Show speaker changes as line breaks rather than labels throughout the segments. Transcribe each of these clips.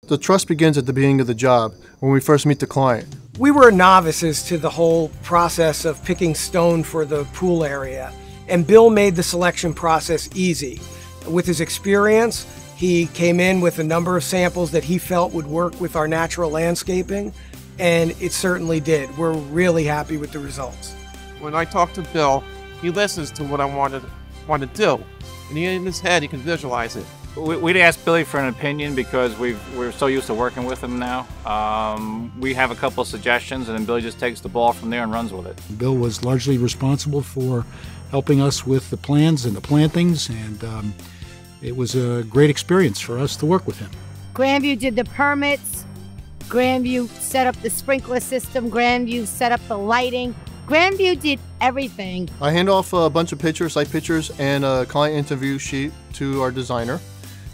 The trust begins at the beginning of the job, when we first meet the client.
We were novices to the whole process of picking stone for the pool area, and Bill made the selection process easy. With his experience, he came in with a number of samples that he felt would work with our natural landscaping, and it certainly did. We're really happy with the results.
When I talk to Bill, he listens to what I want to do, and in his head he can visualize it.
We'd ask Billy for an opinion because we're so used to working with him now. We have a couple of suggestions, and then Billy just takes the ball from there and runs with it.
Bill was largely responsible for helping us with the plans and the plantings, and it was a great experience for us to work with him.
Grandview did the permits. Grandview set up the sprinkler system. Grandview set up the lighting. Grandview did everything.
I hand off a bunch of pictures, site pictures, and a client interview sheet to our designer.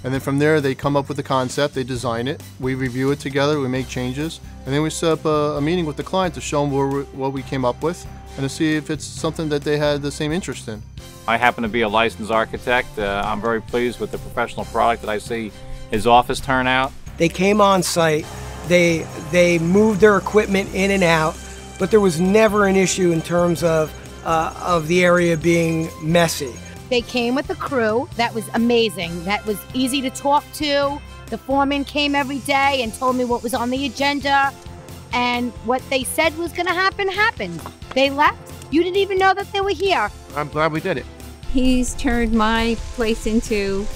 And then from there, they come up with the concept, they design it, we review it together, we make changes, and then we set up a meeting with the client to show them what we came up with and to see if it's something that they had the same interest in.
I happen to be a licensed architect. I'm very pleased with the professional product that I see his office turn out.
They came on site, they moved their equipment in and out, but there was never an issue in terms of the area being messy.
They came with a crew that was amazing, that was easy to talk to. The foreman came every day and told me what was on the agenda, and what they said was going to happen, happened. They left. You didn't even know that they were here.
I'm glad we did it.
He's turned my place into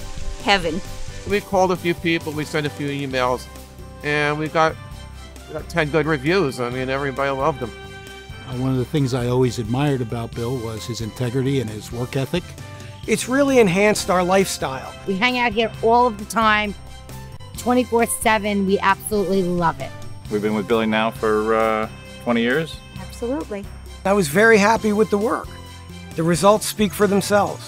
heaven.
We called a few people, we sent a few emails, and we got 10 good reviews. I mean, everybody loved them.
One of the things I always admired about Bill was his integrity and his work ethic.
It's really enhanced our lifestyle.
We hang out here all of the time, 24/7. We absolutely love it.
We've been with Billy now for 20 years.
Absolutely.
I was very happy with the work. The results speak for themselves.